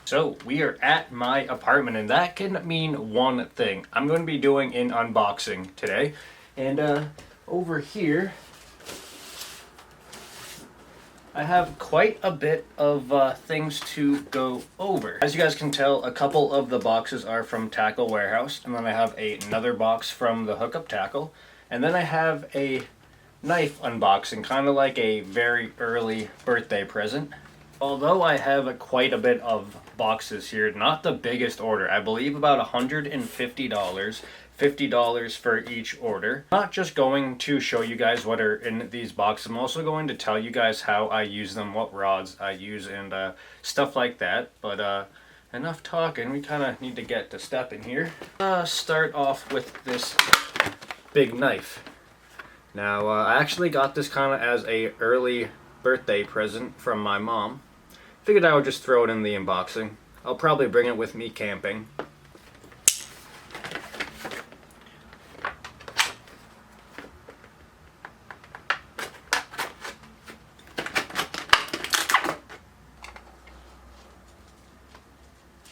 So we are at my apartment, and that can mean one thing. I'm going to be doing an unboxing today. And over here, I have quite a bit of things to go over. As you guys can tell, a couple of the boxes are from Tackle Warehouse, and then I have another box from the Hookup Tackle, and then I have a knife unboxing, kind of like a very early birthday present. Although I have quite a bit of boxes here, not the biggest order. I believe about $150, $50 for each order. I'm not just going to show you guys what are in these boxes. I'm also going to tell you guys how I use them, what rods I use, and stuff like that. But enough talking. We kind of need to get to stepping here. Start off with this big knife. Now, I actually got this kind of as a early birthday present from my mom. Figured I would just throw it in the unboxing. I'll probably bring it with me camping.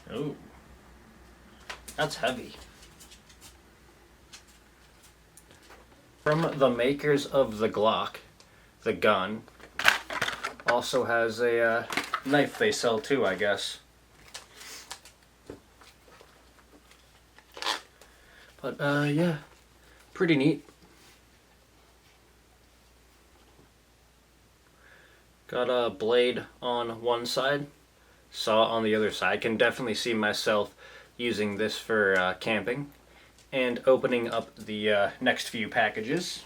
Oh, that's heavy. From the makers of the Glock, the gun, also has a knife they sell too, I guess. But yeah, pretty neat. Got a blade on one side, saw on the other side. I can definitely see myself using this for camping. And opening up the next few packages.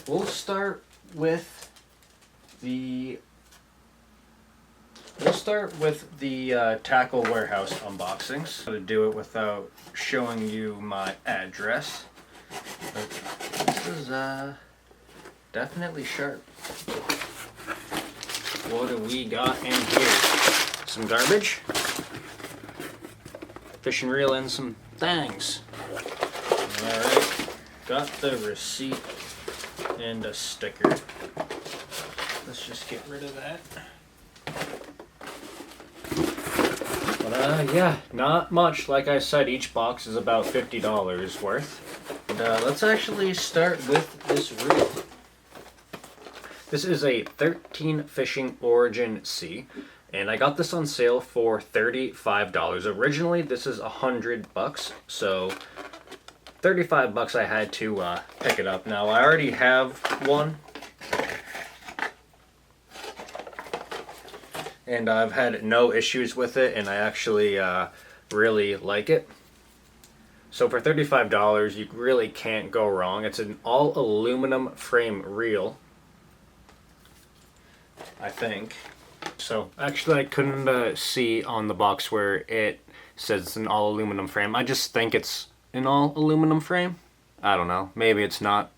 We'll start with the Tackle Warehouse unboxings. To do it without showing you my address. But this is definitely sharp. What do we got in here? Some garbage, fishing reel, and some things. Alright, got the receipt and a sticker. Let's just get rid of that. But yeah, not much. Like I said, each box is about $50 worth. And let's actually start with this reel. This is a 13 Fishing Origin C. And I got this on sale for $35. Originally, this is $100, so $35 I had to pick it up. Now, I already have one, and I've had no issues with it, and I actually really like it. So for $35, you really can't go wrong. It's an all aluminum frame reel, I think. So actually I couldn't see on the box where it says it's an all aluminum frame. I just think it's an all aluminum frame. I don't know, maybe it's not.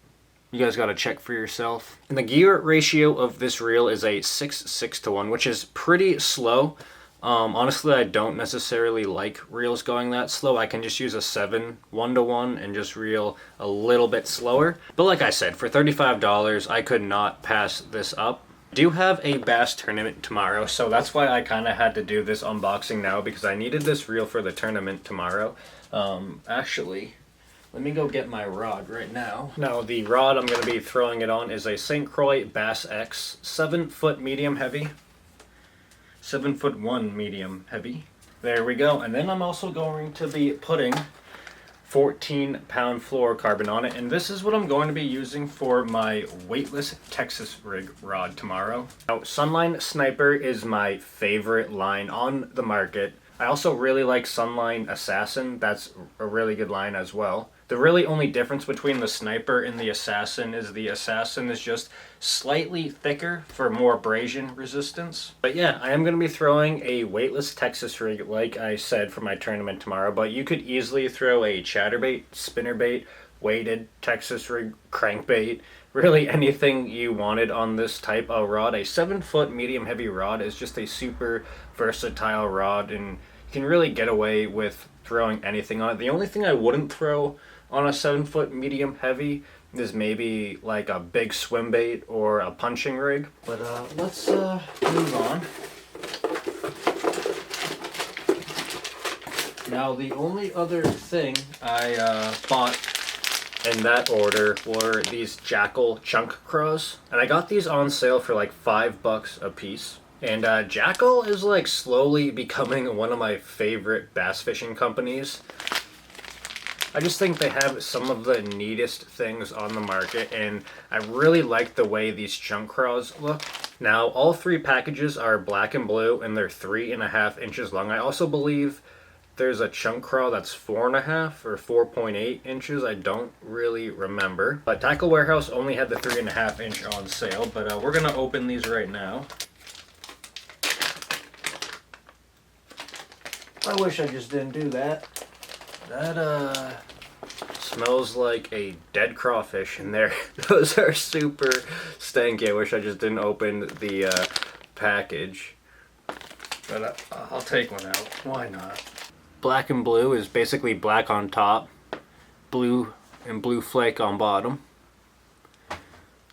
You guys gotta check for yourself. And the gear ratio of this reel is a 6:6:1, which is pretty slow. Honestly, I don't necessarily like reels going that slow. I can just use a 7:1:1 and just reel a little bit slower. But like I said, for $35, I could not pass this up. Do have a bass tournament tomorrow, so that's why I kind of had to do this unboxing now, because I needed this reel for the tournament tomorrow. Actually, let me go get my rod right now. Now, the rod I'm going to be throwing it on is a St. Croix Bass X 7-foot medium heavy. 7'1" medium heavy. There we go. And then I'm also going to be putting 14-pound fluorocarbon on it, and this is what I'm going to be using for my weightless Texas rig rod tomorrow. Now, Sunline Sniper is my favorite line on the market. I also really like Sunline Assassin. That's a really good line as well. The really only difference between the Sniper and the Assassin is the Assassin is just slightly thicker for more abrasion resistance. But yeah, I am going to be throwing a weightless Texas rig, like I said, for my tournament tomorrow. But you could easily throw a chatterbait, spinnerbait, weighted Texas rig, crankbait, really anything you wanted on this type of rod. A 7-foot medium heavy rod is just a super versatile rod, and you can really get away with throwing anything on it. The only thing I wouldn't throw on a 7-foot medium heavy is maybe like a big swim bait or a punching rig. But let's move on. Now the only other thing I bought in that order were these Jackal chunk craws, and I got these on sale for like $5 a piece. And Jackal is like slowly becoming one of my favorite bass fishing companies. I just think they have some of the neatest things on the market, and I really like the way these chunk craws look. Now all 3 packages are black and blue, and they're 3.5 inches long. I also believe there's a chunk craw that's 4.5 or 4.8 inches. I don't really remember. But Tackle Warehouse only had the 3.5 inch on sale, but we're gonna open these right now. I wish I just didn't do that. That smells like a dead crawfish in there. Those are super stanky. I wish I just didn't open the package. But I'll take one out. Why not? Black and blue is basically black on top, blue and blue flake on bottom.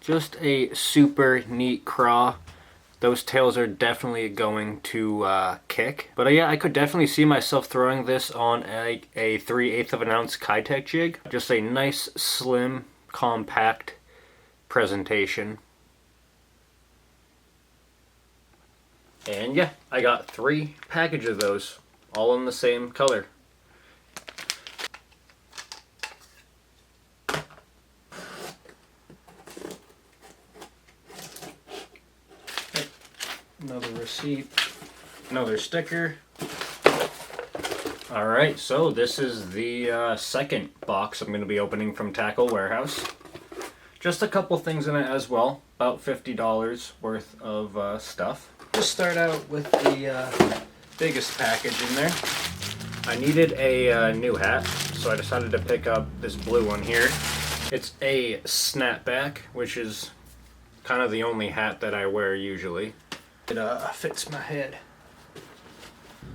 Just a super neat craw. Those tails are definitely going to kick. But yeah, I could definitely see myself throwing this on a 3/8 of an ounce Kitech jig. Just a nice, slim, compact presentation. And yeah, I got 3 packages of those, all in the same color. Another receipt, another sticker. Alright, so this is the second box I'm going to be opening from Tackle Warehouse. Just a couple things in it as well, about $50 worth of stuff. Just start out with the biggest package in there. I needed a new hat, so I decided to pick up this blue one here. It's a snapback, which is kind of the only hat that I wear usually. It fits my head.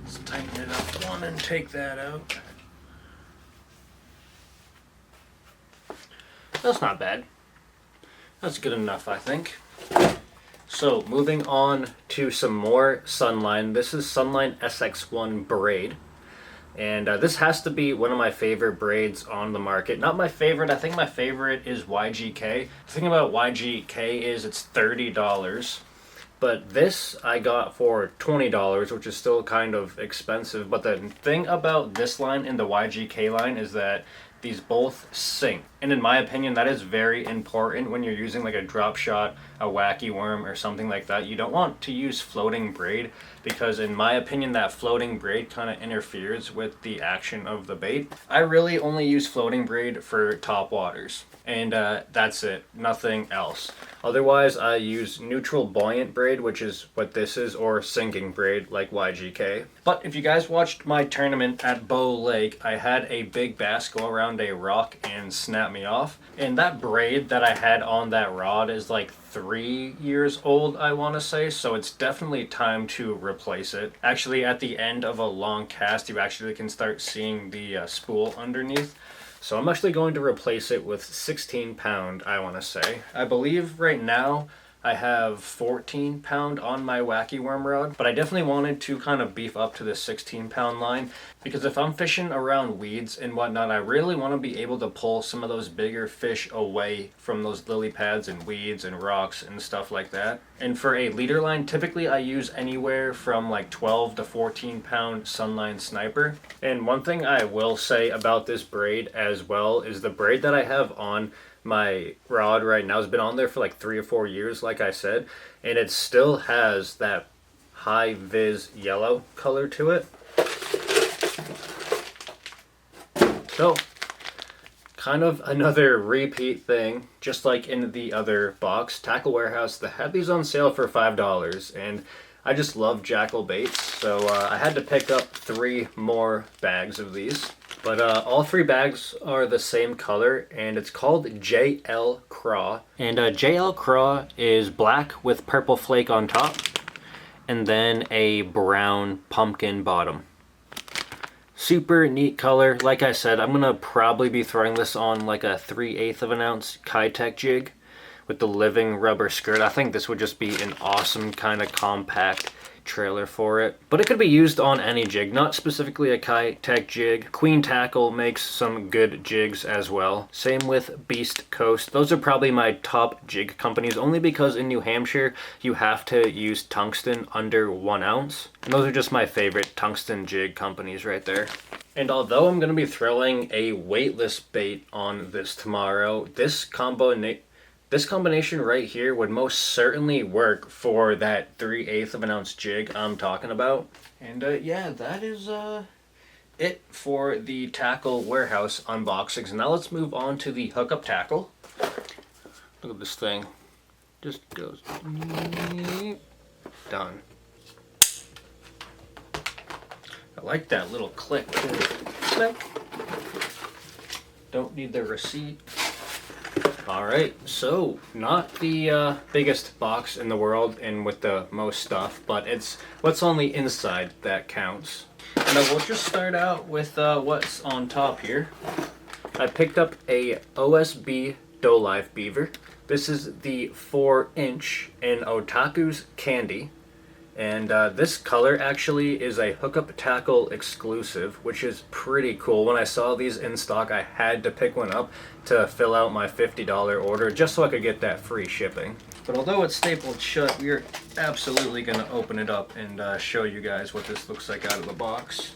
Let's tighten it up one and take that out. That's not bad. That's good enough, I think. So moving on to some more Sunline. This is Sunline SX1 braid. And this has to be one of my favorite braids on the market. Not my favorite, I think my favorite is YGK. The thing about YGK is it's $30. But this I got for $20, which is still kind of expensive. But the thing about this line and the YGK line is that these both sync. And in my opinion, that is very important when you're using like a drop shot, a wacky worm, or something like that. You don't want to use floating braid because in my opinion, that floating braid kind of interferes with the action of the bait. I really only use floating braid for top waters. And that's it, nothing else. Otherwise, I use neutral buoyant braid, which is what this is, or sinking braid like YGK. But if you guys watched my tournament at Bow Lake, I had a big bass go around a rock and snap me off. And that braid that I had on that rod is like 3 years old, I want to say, so it's definitely time to replace it. Actually, at the end of a long cast, you actually can start seeing the spool underneath. So I'm actually going to replace it with 16 pound, I want to say. I believe right now I have 14 pound on my wacky worm rod, but I definitely wanted to kind of beef up to the 16 pound line because if I'm fishing around weeds and whatnot, I really want to be able to pull some of those bigger fish away from those lily pads and weeds and rocks and stuff like that. And for a leader line, typically I use anywhere from like 12 to 14 pound Sunline Sniper. And one thing I will say about this braid as well is the braid that I have on my rod right now has been on there for like 3 or 4 years, like I said, and it still has that high vis yellow color to it. So kind of another repeat thing, just like in the other box. Tackle Warehouse, they had these on sale for $5, and I just love Jackal baits, so I had to pick up 3 more bags of these. But all 3 bags are the same color, and it's called JL Craw. And JL Craw is black with purple flake on top, and then a brown pumpkin bottom. Super neat color. Like I said, I'm gonna probably be throwing this on like a 3/8 of an ounce Kitech jig with the living rubber skirt. I think this would just be an awesome kind of compact trailer for it. But it could be used on any jig, not specifically a Kitech jig. Queen Tackle makes some good jigs as well. Same with Beast Coast. Those are probably my top jig companies, only because in New Hampshire you have to use tungsten under 1 ounce. And those are just my favorite tungsten jig companies right there. And although I'm going to be throwing a weightless bait on this tomorrow, this combination right here would most certainly work for that 3/8 of an ounce jig I'm talking about. And yeah, that is it for the tackle warehouse unboxings. Now let's move on to the hookup tackle. Look at this thing. Just goes done. I like that little click. Click. Don't need the receipt. Alright, so not the biggest box in the world and with the most stuff, but it's what's on the inside that counts. Now we'll just start out with what's on top here. I picked up a OSB Doe Live Beaver. This is the 4-inch in Otaku's Candy. And this color actually is a Hookup Tackle exclusive, which is pretty cool. When I saw these in stock, I had to pick one up to fill out my $50 order just so I could get that free shipping. But although it's stapled shut, we're absolutely going to open it up and show you guys what this looks like out of the box.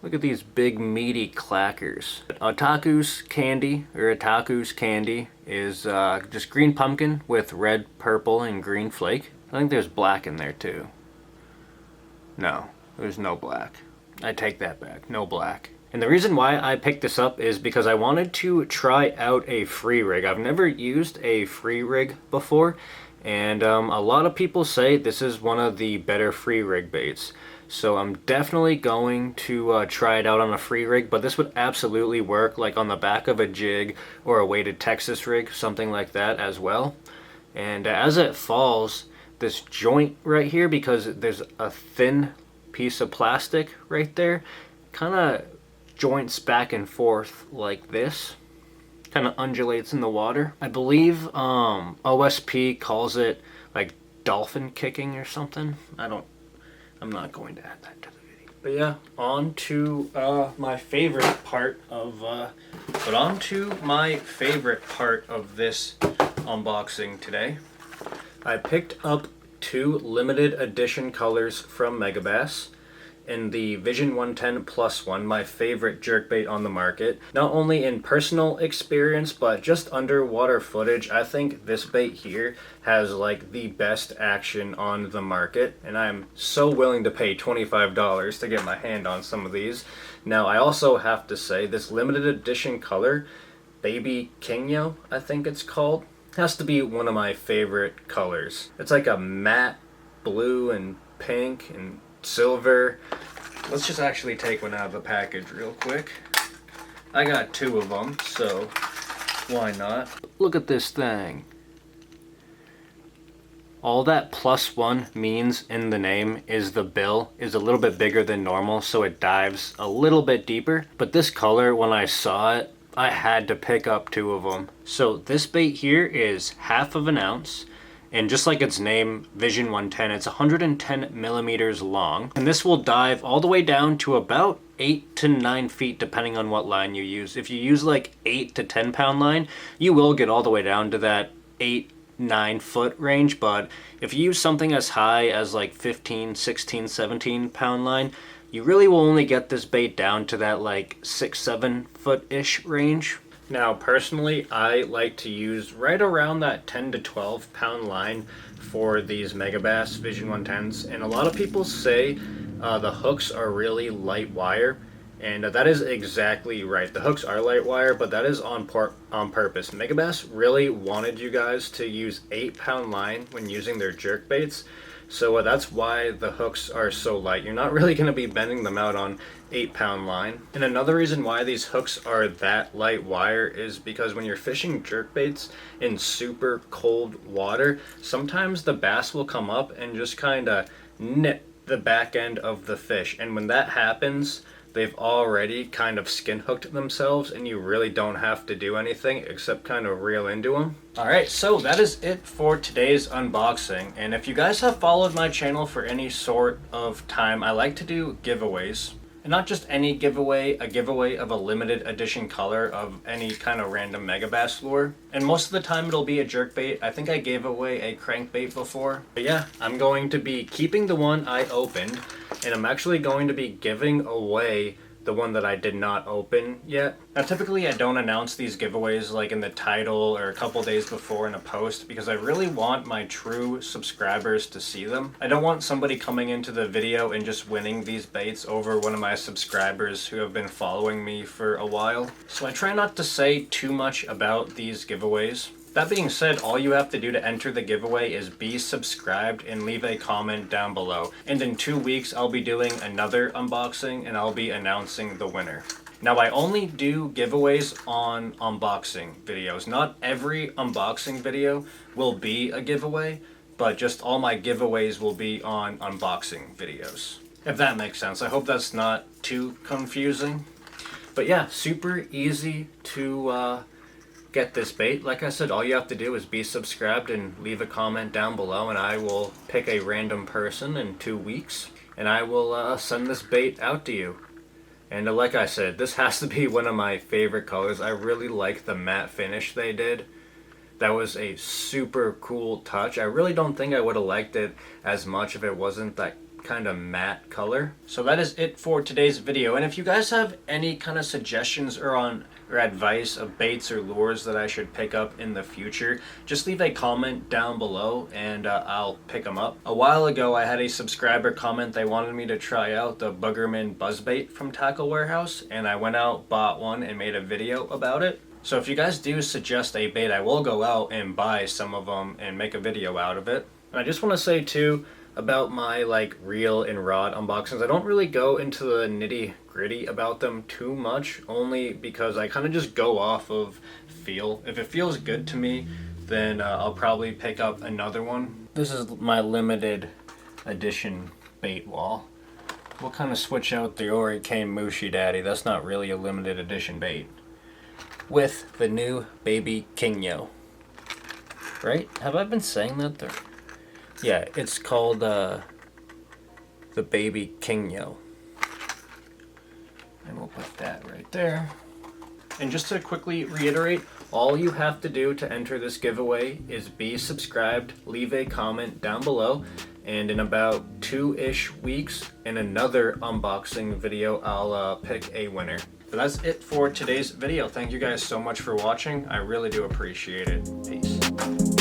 Look at these big meaty clackers. Otaku's Candy is just green pumpkin with red, purple, and green flake. I think there's black in there too. No, there's no black. I take that back, no black. And the reason why I picked this up is because I wanted to try out a free rig. I've never used a free rig before, and a lot of people say this is one of the better free rig baits. So I'm definitely going to try it out on a free rig, but this would absolutely work like on the back of a jig or a weighted Texas rig, something like that as well. And as it falls, this joint right here, because there's a thin piece of plastic right there, kind of joints back and forth like this, kind of undulates in the water. I believe OSP calls it like dolphin kicking or something. I'm not going to add that to the video. But yeah, on to my favorite part of this unboxing today. I picked up 2 limited edition colors from Megabass in the Vision 110 Plus One, my favorite jerkbait on the market. Not only in personal experience, but just underwater footage, I think this bait here has like the best action on the market, and I'm so willing to pay $25 to get my hand on some of these. Now, I also have to say, this limited edition color, Baby Kinyo, I think it's called, has to be one of my favorite colors. It's like a matte blue and pink and silver. Let's just actually take one out of the package real quick. I got 2 of them, so why not? Look at this thing. All that +1 means in the name is the bill is a little bit bigger than normal, so it dives a little bit deeper. But this color, when I saw it, I had to pick up 2 of them. So this bait here is 1/2 ounce. And just like its name, Vision 110, it's 110 millimeters long. And this will dive all the way down to about 8 to 9 feet, depending on what line you use. If you use like 8 to 10 pound line, you will get all the way down to that 8-9 foot range. But if you use something as high as like 15, 16, 17 pound line, you really will only get this bait down to that like 6-7 foot-ish range. Now, personally, I like to use right around that 10 to 12 pound line for these Megabass Vision 110s. And a lot of people say the hooks are really light wire. And that is exactly right. The hooks are light wire, but that is on purpose. Megabass really wanted you guys to use 8-pound line when using their jerk baits. So that's why the hooks are so light. You're not really going to be bending them out on 8-pound line. And another reason why these hooks are that light wire is because when you're fishing jerkbaits in super cold water, sometimes the bass will come up and just kind of nip the back end of the fish. And when that happens, they've already kind of skin hooked themselves and you really don't have to do anything except kind of reel into them. Alright, so that is it for today's unboxing. And if you guys have followed my channel for any sort of time, I like to do giveaways. And not just any giveaway, a giveaway of a limited edition color of any kind of random megabass lure. And most of the time it'll be a jerkbait. I think I gave away a crankbait before. But yeah, I'm going to be keeping the one I opened, and I'm actually going to be giving away the one that I did not open yet. Now typically I don't announce these giveaways like in the title or a couple days before in a post because I really want my true subscribers to see them. I don't want somebody coming into the video and just winning these baits over one of my subscribers who have been following me for a while. So I try not to say too much about these giveaways. That being said, all you have to do to enter the giveaway is be subscribed and leave a comment down below. And in 2 weeks, I'll be doing another unboxing and I'll be announcing the winner. Now, I only do giveaways on unboxing videos. Not every unboxing video will be a giveaway, but just all my giveaways will be on unboxing videos. If that makes sense. I hope that's not too confusing. But yeah, super easy to get this bait. Like I said, all you have to do is be subscribed and leave a comment down below, and I will pick a random person in 2 weeks and I will send this bait out to you. And like I said, this has to be one of my favorite colors. I really like the matte finish they did. That was a super cool touch. I really don't think I would have liked it as much if it wasn't that kind of matte color. So that is it for today's video. And if you guys have any kind of suggestions or advice of baits or lures that I should pick up in the future, just leave a comment down below and I'll pick them up. A while ago I had a subscriber comment. They wanted me to try out the Boogerman buzzbait from Tackle Warehouse, and I went out, bought one, and made a video about it. So if you guys do suggest a bait, I will go out and buy some of them and make a video out of it. And I just want to say too, about my like reel and rod unboxings, I don't really go into the nitty gritty about them too much, only because I kind of just go off of feel. If it feels good to me, then I'll probably pick up another one. This is my limited edition bait wall. We'll kind of switch out the Oricane Mushi Daddy. That's not really a limited edition bait. With the new Baby Kingyo. Right? Have I been saying that there? Yeah, it's called the Baby Kingyo. And we'll put that right there. And just to quickly reiterate, all you have to do to enter this giveaway is be subscribed, leave a comment down below, and in about 2-ish weeks in another unboxing video, I'll pick a winner. But that's it for today's video. Thank you guys so much for watching. I really do appreciate it. Peace.